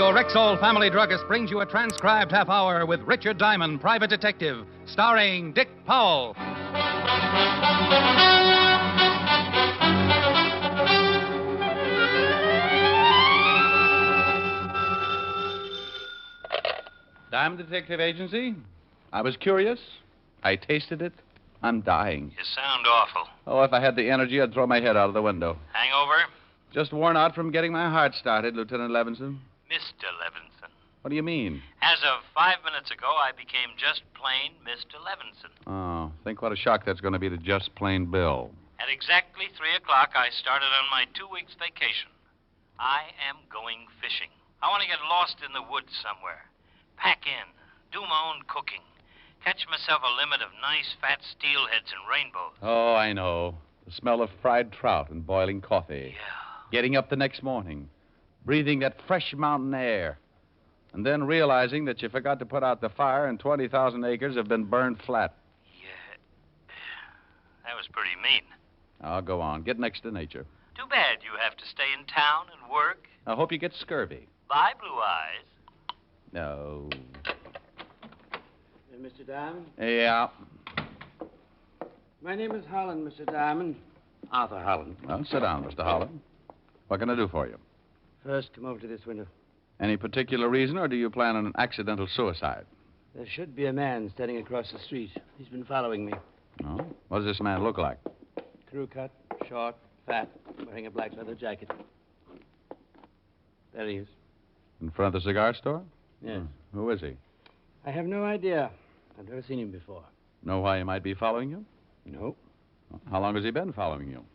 your Rexall family druggist brings you a transcribed half hour with Richard Diamond, Private Detective, starring Dick Powell. Diamond Detective Agency? I was curious. I tasted it. I'm dying. You sound awful. Oh, if I had the energy, I'd throw my head out of the window. Hangover? Just worn out from getting my heart started, Lieutenant Levinson. Mr. Levinson. What do you mean? As of 5 minutes ago, I became just plain Mr. Levinson. Oh, think what a shock that's going to be to just plain Bill. At exactly 3 o'clock, I started on my 2 weeks vacation. I am going fishing. I want to get lost in the woods somewhere. Pack in. Do my own cooking. Catch myself a limit of nice fat steelheads and rainbows. Oh, I know. The smell of fried trout and boiling coffee. Yeah. Getting up the next morning. Breathing that fresh mountain air. And then realizing that you forgot to put out the fire and 20,000 acres have been burned flat. Yeah. That was pretty mean. Oh, go on. Get next to nature. Too bad you have to stay in town and work. I hope you get scurvy. Bye, Blue Eyes. No. Mr. Diamond? Yeah. My name is Holland, Mr. Diamond. Arthur Holland. Well, sit down, Mr. Holland. What can I do for you? First, come over to this window. Any particular reason, or do you plan on an accidental suicide? There should be a man standing across the street. He's been following me. Oh? What does this man look like? Crew cut, short, fat, wearing a black leather jacket. There he is. In front of the cigar store? Yes. Who is he? I have no idea. I've never seen him before. Know why he might be following you? No. How long has he been following you?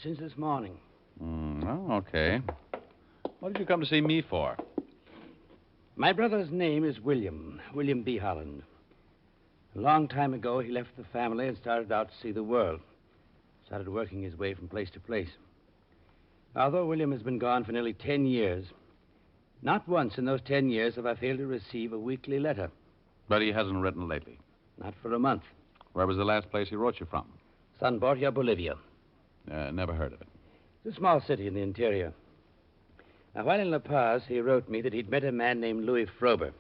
Since this morning. Oh, okay. What did you come to see me for? My brother's name is William B. Holland. A long time ago, he left the family and started out to see the world. Started working his way from place to place. Although William has been gone for nearly 10 years, not once in those 10 years have I failed to receive a weekly letter. But he hasn't written lately. Not for a month. Where was the last place he wrote you from? San Borja, Bolivia. Never heard of it. It's a small city in the interior. Now, while in La Paz, he wrote me that he'd met a man named Louis Frober.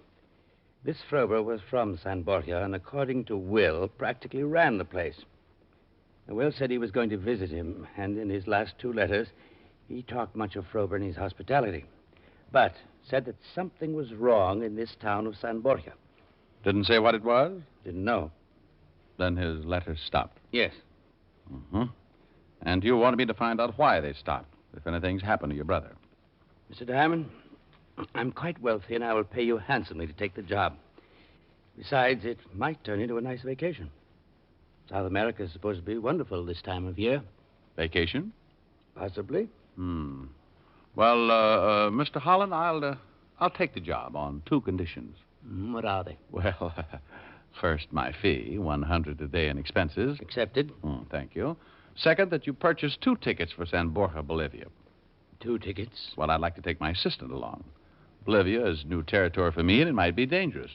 This Frober was from San Borja and, according to Will, practically ran the place. Now, Will said he was going to visit him, and in his last 2 letters, he talked much of Frober and his hospitality, but said that something was wrong in this town of San Borja. Didn't say what it was? Didn't know. Then his letters stopped. Yes. And you wanted me to find out why they stopped, if anything's happened to your brother. Mr. Diamond, I'm quite wealthy, and I will pay you handsomely to take the job. Besides, it might turn into a nice vacation. South America is supposed to be wonderful this time of year. Vacation? Possibly. Well, Mr. Holland, I'll take the job on 2 conditions. What are they? Well, first, my fee, $100 a day in expenses. Accepted. Thank you. Second, that you purchase 2 tickets for San Borja, Bolivia. 2 tickets? Well, I'd like to take my assistant along. Bolivia is new territory for me, and it might be dangerous.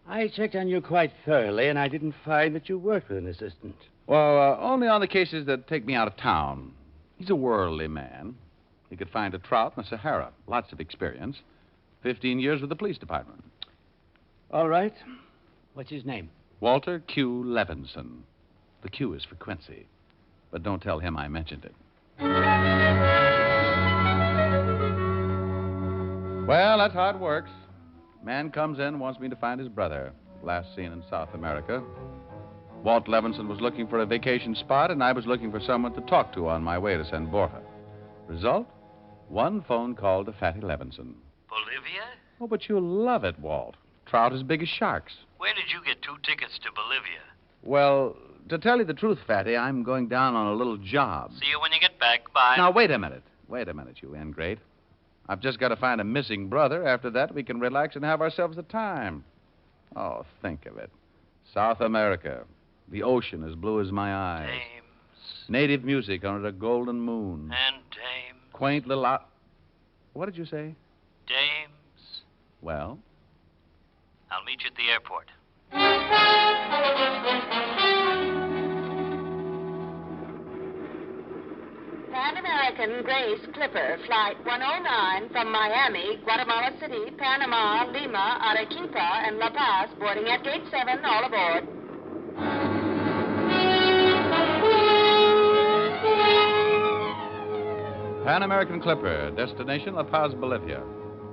I checked on you quite thoroughly, and I didn't find that you worked with an assistant. Well, only on the cases that take me out of town. He's a worldly man. He could find a trout in the Sahara. Lots of experience. 15 years with the police department. All right. What's his name? Walter Q. Levinson. The Q is for Quincy. But don't tell him I mentioned it. Well, that's how it works. Man comes in, wants me to find his brother. Last seen in South America. Walt Levinson was looking for a vacation spot, and I was looking for someone to talk to on my way to San Borja. Result? 1 phone call to Fatty Levinson. Bolivia? Oh, but you'll love it, Walt. Trout as big as sharks. Where did you get 2 tickets to Bolivia? Well, to tell you the truth, Fatty, I'm going down on a little job. See you when you get back. Bye. Now, wait a minute. Wait a minute, you ingrate. I've just got to find a missing brother. After that, we can relax and have ourselves a time. Oh, think of it. South America. The ocean as blue as my eyes. Dames. Native music under a golden moon. And dames. Quaint little... What did you say? Dames. Well? I'll meet you at the airport. Pan American Grace Clipper, Flight 109 from Miami, Guatemala City, Panama, Lima, Arequipa, and La Paz, boarding at Gate 7, all aboard. Pan American Clipper, destination La Paz, Bolivia.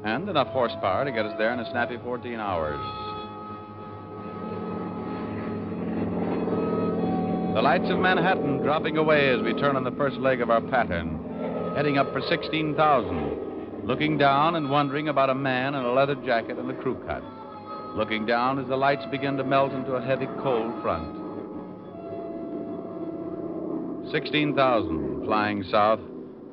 And enough horsepower to get us there in a snappy 14 hours. The lights of Manhattan dropping away as we turn on the first leg of our pattern, heading up for 16,000, looking down and wondering about a man in a leather jacket and a crew cut. Looking down as the lights begin to melt into a heavy, cold front. 16,000, flying south,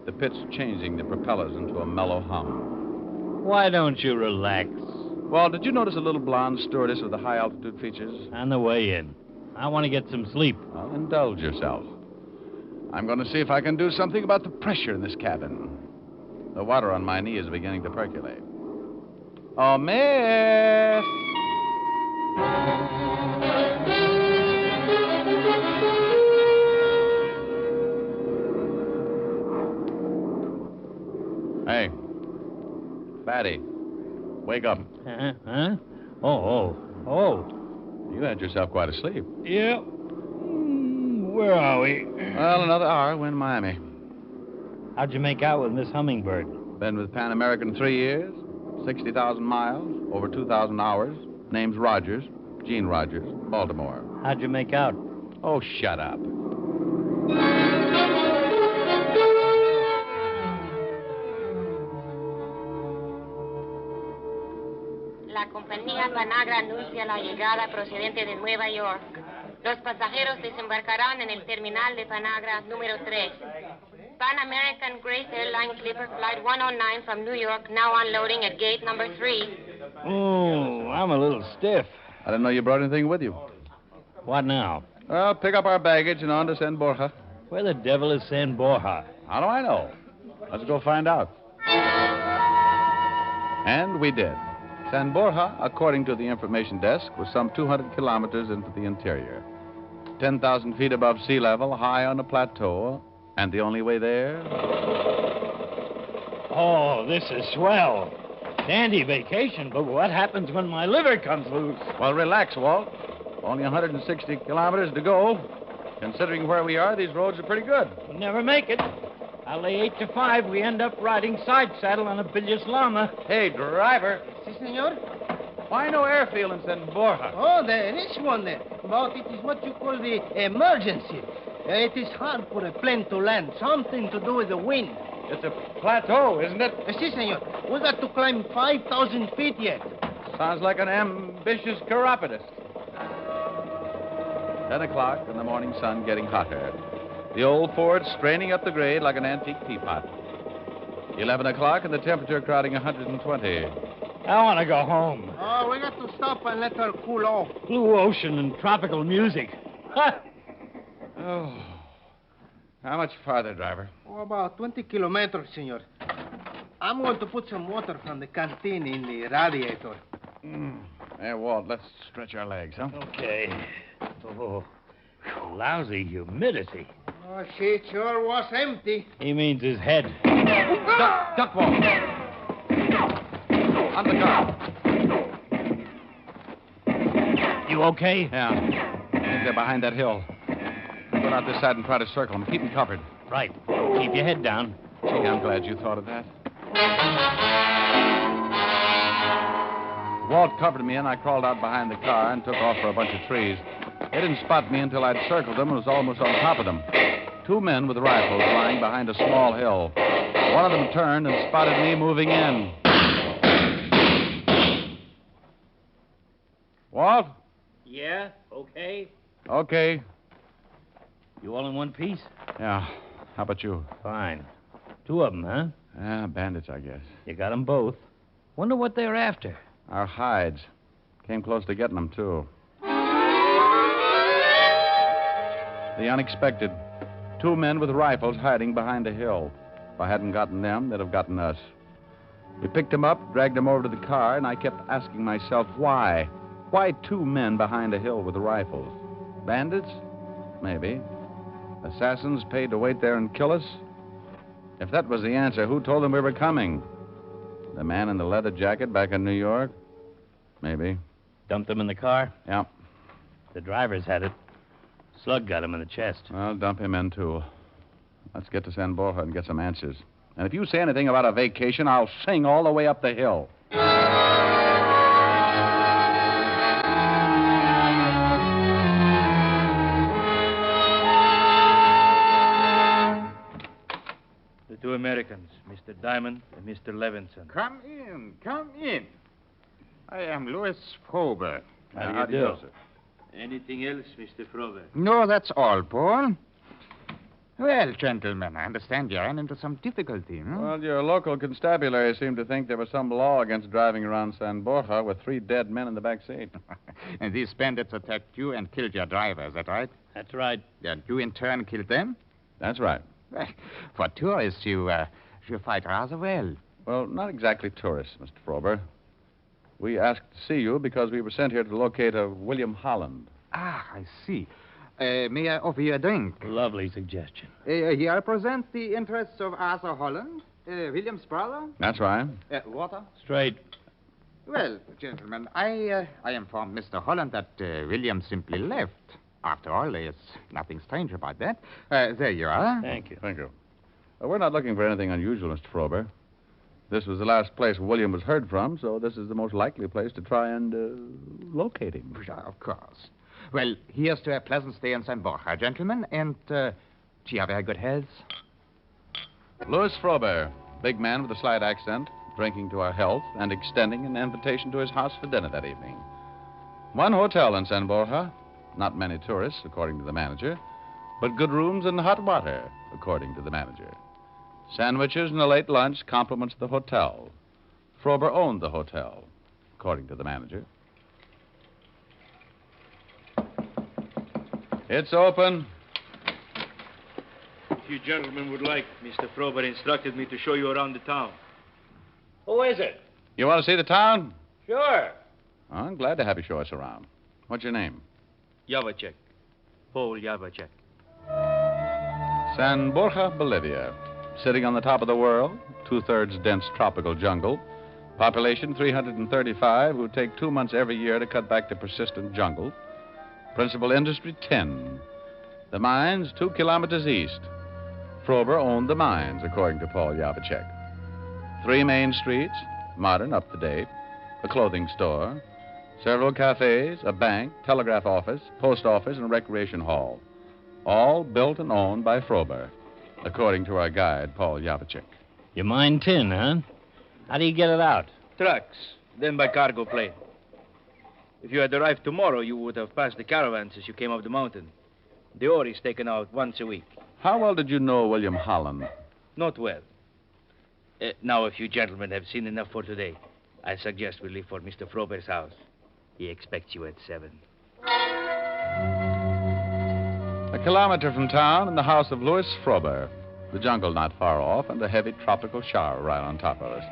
the pitch changing the propellers into a mellow hum. Why don't you relax? Well, did you notice a little blonde stewardess with the high-altitude features? On the way in. I want to get some sleep. Well, indulge yourself. I'm going to see if I can do something about the pressure in this cabin. The water on my knee is beginning to percolate. Oh, miss! Hey, Fatty, wake up. Huh? Oh. You had yourself quite asleep. Yeah. Where are we? Well, another hour, we're in Miami. How'd you make out with Miss Hummingbird? Been with Pan American 3 years, 60,000 miles, over 2,000 hours. Name's Rogers, Gene Rogers, Baltimore. How'd you make out? Oh, shut up. La compañía Panagra anuncia la llegada procedente de Nueva York. Los pasajeros desembarcarán en el terminal de Panagra número 3. Pan American Grace Airline Clipper Flight 109 from New York, now unloading at gate number 3. Oh, I'm a little stiff. I didn't know you brought anything with you. What now? Well, pick up our baggage and on to San Borja. Where the devil is San Borja? How do I know? Let's go find out. And we did. San Borja, according to the information desk, was some 200 kilometers into the interior. 10,000 feet above sea level, high on a plateau, and the only way there... Oh, this is swell. Dandy vacation, but what happens when my liver comes loose? Well, relax, Walt. Only 160 kilometers to go. Considering where we are, these roads are pretty good. We'll never make it. I'll lay 8 to 5. We end up riding side saddle on a bilious llama. Hey, driver. Si, senor? Why no airfield in San Borja? Oh, there is one there. But it is what you call the emergency. It is hard for a plane to land. Something to do with the wind. It's a plateau, isn't it? Si, senor. We got to climb 5,000 feet yet. Sounds like an ambitious chiropodist. 10 o'clock and the morning sun getting hotter. The old Ford straining up the grade like an antique teapot. 11 o'clock and the temperature crowding 120. I want to go home. Oh, we got to stop and let her cool off. Blue ocean and tropical music. Ha! Oh. How much farther, driver? Oh, about 20 kilometers, senor. I'm going to put some water from the canteen in the radiator. Hey, Walt, let's stretch our legs, huh? Okay. Oh, lousy humidity. Oh, she sure was empty. He means his head. Duck, Walt. On the car. You okay? Yeah. I think they're behind that hill. Go out this side and try to circle them. Keep them covered. Right. Keep your head down. Gee, I'm glad you thought of that. Walt covered me, and I crawled out behind the car and took off for a bunch of trees. They didn't spot me until I'd circled them and was almost on top of them. 2 men with rifles lying behind a small hill. One of them turned and spotted me moving in. Walt? Yeah? Okay. Okay. You all in one piece? Yeah. How about you? Fine. 2 of them, huh? Yeah, bandits, I guess. You got them both. Wonder what they're after. Our hides. Came close to getting them, too. The unexpected. 2 men with rifles hiding behind a hill. If I hadn't gotten them, they'd have gotten us. We picked them up, dragged them over to the car, and I kept asking myself, why? Why 2 men behind a hill with rifles? Bandits? Maybe. Assassins paid to wait there and kill us? If that was the answer, who told them we were coming? The man in the leather jacket back in New York? Maybe. Dumped him in the car? Yeah. The driver's had it. Slug got him in the chest. Well, dump him in, too. Let's get to San Borja and get some answers. And if you say anything about a vacation, I'll sing all the way up the hill. The two Americans, Mr. Diamond and Mr. Levinson. Come in, come in. I am Louis Frober. How do you do? Sir? Anything else, Mr. Frober? No, that's all, Paul. Well, gentlemen, I understand you ran into some difficulty, hmm? Well, your local constabulary seemed to think there was some law against driving around San Borja with 3 dead men in the back seat. And these bandits attacked you and killed your driver, is that right? That's right. And you, in turn, killed them? That's right. Well, for tourists, you fight rather well. Well, not exactly tourists, Mr. Frober. We asked to see you because we were sent here to locate a William Holland. Ah, I see. May I offer you a drink? Lovely suggestion. Here presents the interests of Arthur Holland, William's brother. That's right. Water? Straight. Well, gentlemen, I informed Mr. Holland that William simply left. After all, there's nothing strange about that. There you are. Thank you. Thank you. We're not looking for anything unusual, Mr. Frober. This was the last place William was heard from, so this is the most likely place to try and locate him. Yeah, of course. Well, here's to a pleasant stay in San Borja, gentlemen, and to your very good health. Louis Frober, big man with a slight accent, drinking to our health and extending an invitation to his house for dinner that evening. One hotel in San Borja, not many tourists, according to the manager, but good rooms and hot water, according to the manager. Sandwiches and a late lunch compliments the hotel. Frober owned the hotel, according to the manager. It's open. If you gentlemen would like, Mr. Frober instructed me to show you around the town. Who is it? You want to see the town? Sure. I'm glad to have you show us around. What's your name? Yavacek. Paul Yavacek. San Borja, Bolivia. Sitting on the top of the world, 2/3 dense tropical jungle. Population 335 who take 2 months every year to cut back the persistent jungle. Principal industry, tin. The mines, 2 kilometers east. Frober owned the mines, according to Paul Yavacek. 3 main streets, modern, up to date. A clothing store. Several cafes, a bank, telegraph office, post office, and recreation hall. All built and owned by Frober, according to our guide, Paul Yavacek. You mine tin, huh? How do you get it out? Trucks, then by cargo plane. If you had arrived tomorrow, you would have passed the caravans as you came up the mountain. The ore is taken out once a week. How well did you know William Holland? Not well. Now, if you gentlemen have seen enough for today, I suggest we leave for Mr. Frober's house. He expects you at 7. A kilometer from town in the house of Louis Frober. The jungle not far off and a heavy tropical shower right on top of us.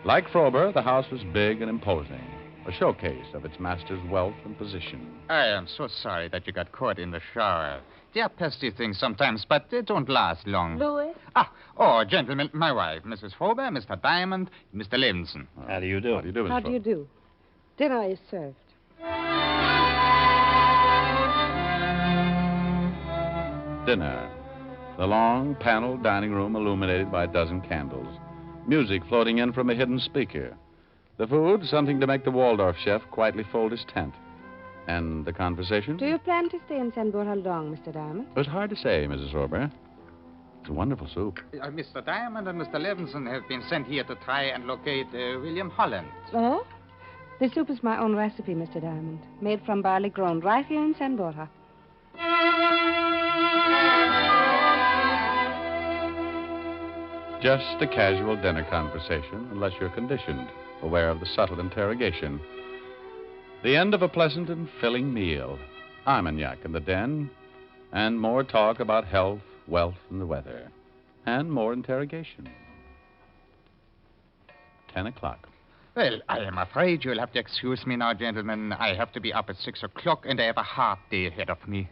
Like Frober, the house was big and imposing. A showcase of its master's wealth and position. I am so sorry that you got caught in the shower. They are pesky things sometimes, but they don't last long. Louis? Gentlemen, my wife, Mrs. Frober, Mr. Diamond, Mr. Levinson. How do you do? How do you do, Mr. How do you do? Dinner is served. Dinner. The long, paneled dining room illuminated by a dozen candles. Music floating in from a hidden speaker. The food, something to make the Waldorf chef quietly fold his tent. And the conversation? Do you plan to stay in San Borja long, Mr. Diamond? It's hard to say, Mrs. Frober. It's a wonderful soup. Mr. Diamond and Mr. Levinson have been sent here to try and locate William Holland. Oh? The soup is my own recipe, Mr. Diamond. Made from barley grown right here in San Borja. Just a casual dinner conversation, unless you're conditioned, aware of the subtle interrogation. The end of a pleasant and filling meal. Armagnac in the den, and more talk about health, wealth, and the weather. And more interrogation. 10 o'clock. Well, I am afraid you'll have to excuse me now, gentlemen. I have to be up at 6 o'clock, and I have a hard day ahead of me.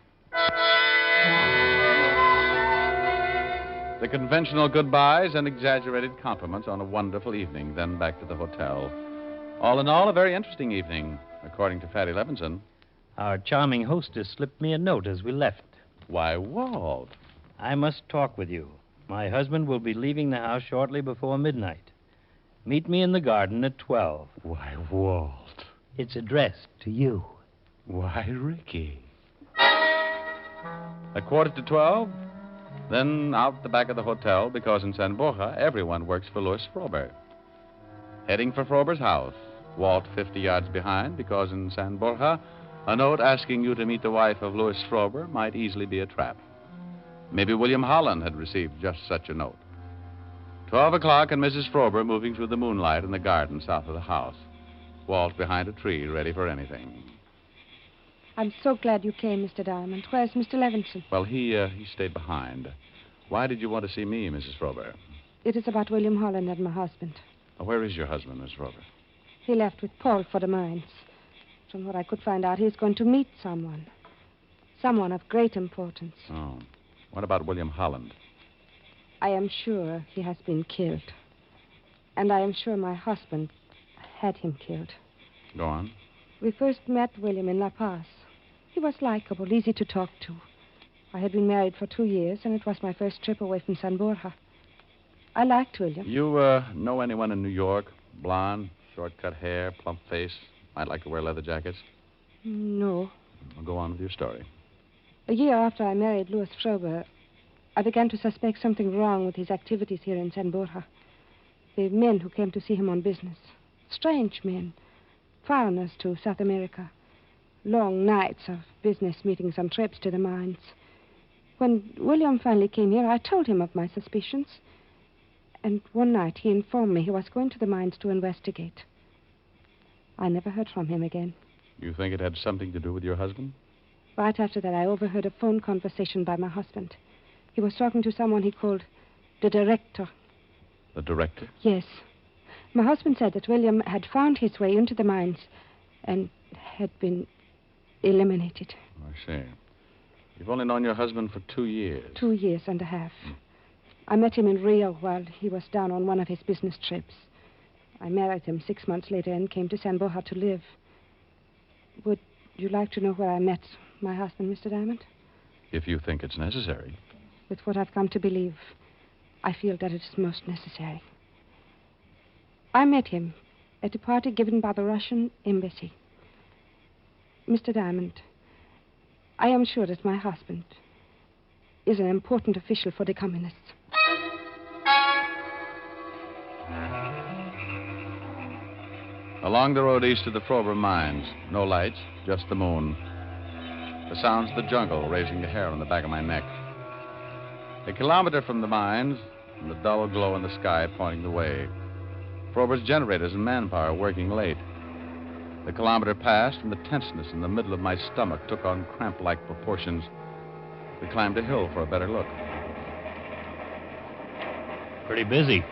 The conventional goodbyes and exaggerated compliments on a wonderful evening, then back to the hotel. All in all, a very interesting evening, according to Fatty Levinson. Our charming hostess slipped me a note as we left. Why, Walt. I must talk with you. My husband will be leaving the house shortly before midnight. Meet me in the garden at 12. Why, Walt. It's addressed to you. Why, Ricky. A quarter to 12? Then out the back of the hotel, because in San Borja, everyone works for Louis Frober. Heading for Frober's house. Walt 50 yards behind, because in San Borja, a note asking you to meet the wife of Louis Frober might easily be a trap. Maybe William Holland had received just such a note. 12 o'clock and Mrs. Frober moving through the moonlight in the garden south of the house. Walt behind a tree, ready for anything. I'm so glad you came, Mr. Diamond. Where's Mr. Levinson? Well, he stayed behind. Why did you want to see me, Mrs. Frober? It is about William Holland and my husband. Where is your husband, Miss Frober? He left with Paul for the mines. From what I could find out, he's going to meet someone. Someone of great importance. Oh. What about William Holland? I am sure he has been killed. And I am sure my husband had him killed. Go on. We first met William in La Paz. He was likable, easy to talk to. I had been married for 2 years, and it was my first trip away from San Borja. I liked William. You know anyone in New York? Blonde, short-cut hair, plump face, might like to wear leather jackets? No. Well, go on with your story. A year after I married Louis Frober, I began to suspect something wrong with his activities here in San Borja. The men who came to see him on business. Strange men. Foreigners to South America. Long nights of business meetings and trips to the mines. When William finally came here, I told him of my suspicions. And one night he informed me he was going to the mines to investigate. I never heard from him again. You think it had something to do with your husband? Right after that, I overheard a phone conversation by my husband. He was talking to someone he called the director. The director? Yes. My husband said that William had found his way into the mines and had been eliminated. I see. You've only known your husband for 2 years. 2 years and a half. I met him in Rio while he was down on one of his business trips. I married him 6 months later and came to San Borja to live. Would you like to know where I met my husband, Mr. Diamond? If you think it's necessary. With what I've come to believe, I feel that it is most necessary. I met him at a party given by the Russian embassy. Mr. Diamond, I am sure that my husband is an important official for the communists. Along the road east of the Frober mines, no lights, just the moon. The sounds of the jungle raising the hair on the back of my neck. A kilometer from the mines, and the dull glow in the sky pointing the way. Frober's generators and manpower working late. The kilometer passed, and the tenseness in the middle of my stomach took on cramp-like proportions. We climbed a hill for a better look. Pretty busy.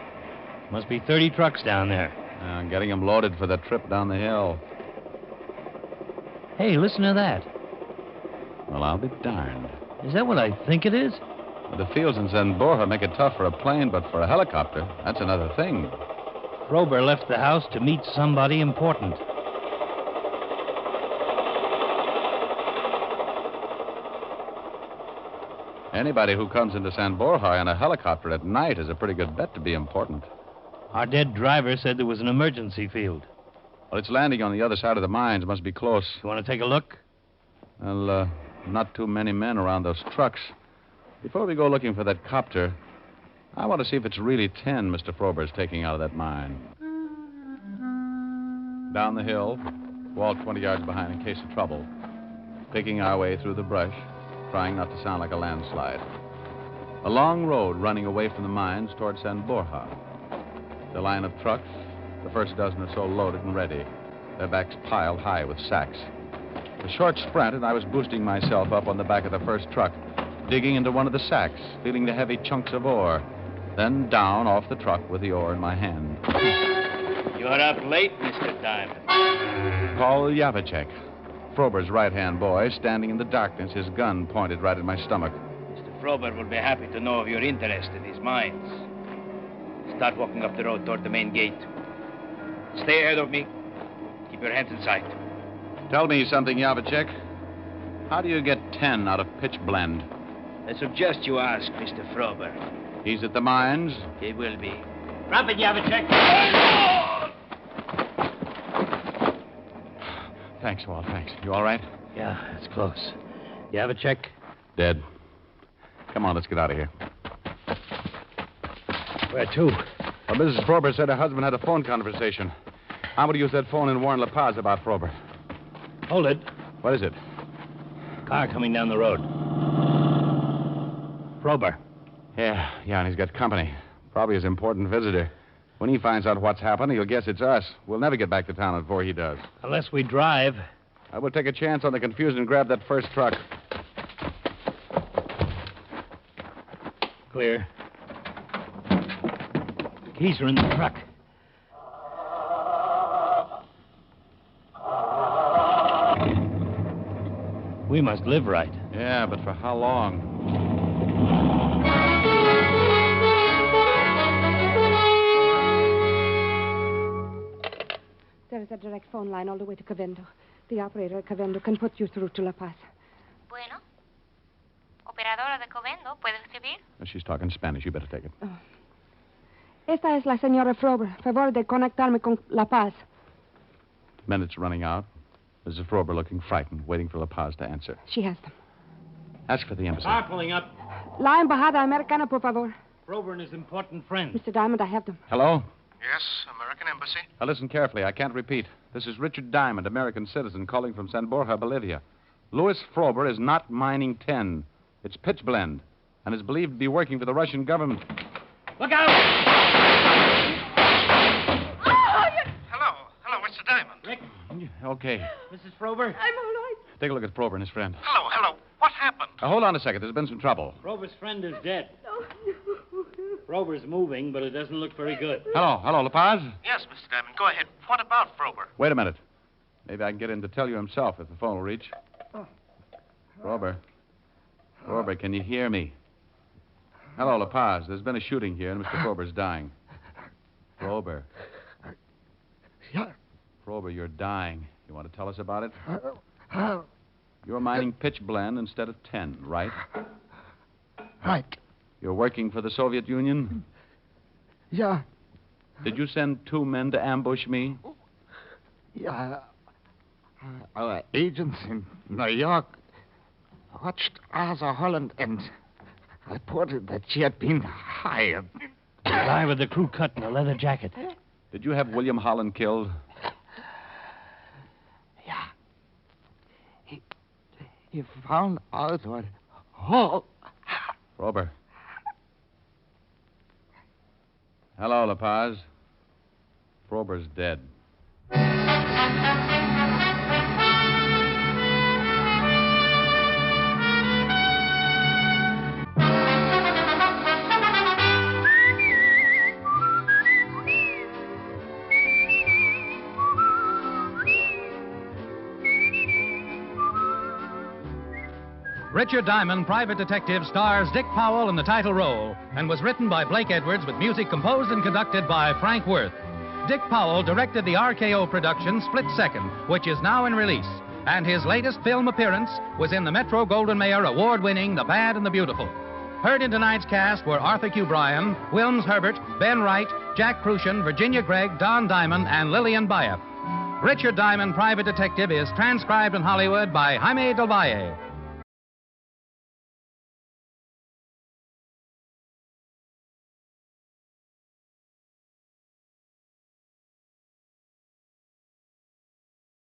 Must be 30 trucks down there. Getting them loaded for the trip down the hill. Hey, listen to that. Well, I'll be darned. Is that what I think it is? The fields in San Borja make it tough for a plane, but for a helicopter, that's another thing. Frober left the house to meet somebody important. Anybody who comes into San Borja in a helicopter at night is a pretty good bet to be important. Our dead driver said there was an emergency field. Well, it's landing on the other side of the mines. Must be close. You want to take a look? Well, not too many men around those trucks. Before we go looking for that copter, I want to see if it's really 10 Mr. Frober's taking out of that mine. Down the hill, Walt 20 yards behind in case of trouble. Picking our way through the brush, trying not to sound like a landslide. A long road running away from the mines toward San Borja. The line of trucks, the first dozen or so loaded and ready, their backs piled high with sacks. A short sprint, and I was boosting myself up on the back of the first truck, digging into one of the sacks, feeling the heavy chunks of ore, then down off the truck with the ore in my hand. You're up late, Mr. Diamond. Paul Yavicek, Frober's right-hand boy, standing in the darkness, his gun pointed right at my stomach. Mr. Frober will be happy to know of your interest in these mines. Start walking up the road toward the main gate. Stay ahead of me. Keep your hands in sight. Tell me something, Yavacek. How do you get 10 out of pitch blend? I suggest you ask Mr. Frober. He's at the mines? He will be. Drop it, Yavacek. Thanks, Walt, thanks. You all right? Yeah, it's close. You have a check? Dead. Come on, let's get out of here. Where to? Well, Mrs. Frober said her husband had a phone conversation. I'm going to use that phone and warn La Paz about Frober. Hold it. What is it? Car coming down the road. Frober. Yeah, and he's got company. Probably his important visitor. When he finds out what's happened, he'll guess it's us. We'll never get back to town before he does. Unless we drive. I will take a chance on the confusion and grab that first truck. Clear. Keys are in the truck. We must live right. Yeah, but for how long? There is a direct phone line all the way to Cavendo. The operator at Cavendo can put you through to La Paz. Bueno. Operadora de Covendo, ¿puede escribir? She's talking Spanish. You better take it. Oh. Esta es la señora Frober. Favor de conectarme con La Paz. Minutes running out. Mrs. Frober looking frightened, waiting for La Paz to answer. She has them. Ask for the embassy. Car pulling up. La Embajada Americana, por favor. Frober and his important friend. Mr. Diamond, I have them. Hello? Yes, American Embassy. Now listen carefully. I can't repeat. This is Richard Diamond, American citizen, calling from San Borja, Bolivia. Louis Frober is not mining tin. It's pitch blend, and is believed to be working for the Russian government. Look out! Hello, Mr. Diamond. Rick. Okay. Mrs. Frober. I'm all right. Take a look at Frober and his friend. Hello. What happened? Now, hold on a second. There's been some trouble. Frober's friend is dead. Frober's moving, but it doesn't look very good. Hello, La Paz? Yes, Mr. Diamond, go ahead. What about Frober? Wait a minute. Maybe I can get him to tell you himself if the phone will reach. Frober, can you hear me? Hello, La Paz. There's been a shooting here, and Mr. Frober's dying. Frober. Yeah. Frober, you're dying. You want to tell us about it? You're mining pitch blend instead of tin, right? Right. You're working for the Soviet Union? Yeah. Did you send 2 men to ambush me? Yeah. Our agents in New York watched Asa Holland and reported that she had been hired. A guy with a crew cut and a leather jacket. Did you have William Holland killed? Yeah. He found out what... Oh. Frober. Hello, La Paz. Frober's dead. Richard Diamond, Private Detective, stars Dick Powell in the title role and was written by Blake Edwards with music composed and conducted by Frank Worth. Dick Powell directed the RKO production Split Second, which is now in release, and his latest film appearance was in the Metro Goldwyn Mayer award-winning The Bad and the Beautiful. Heard in tonight's cast were Arthur Q. Bryan, Wilms Herbert, Ben Wright, Jack Crucian, Virginia Gregg, Don Diamond, and Lillian Bayef. Richard Diamond, Private Detective is transcribed in Hollywood by Jaime Del Valle.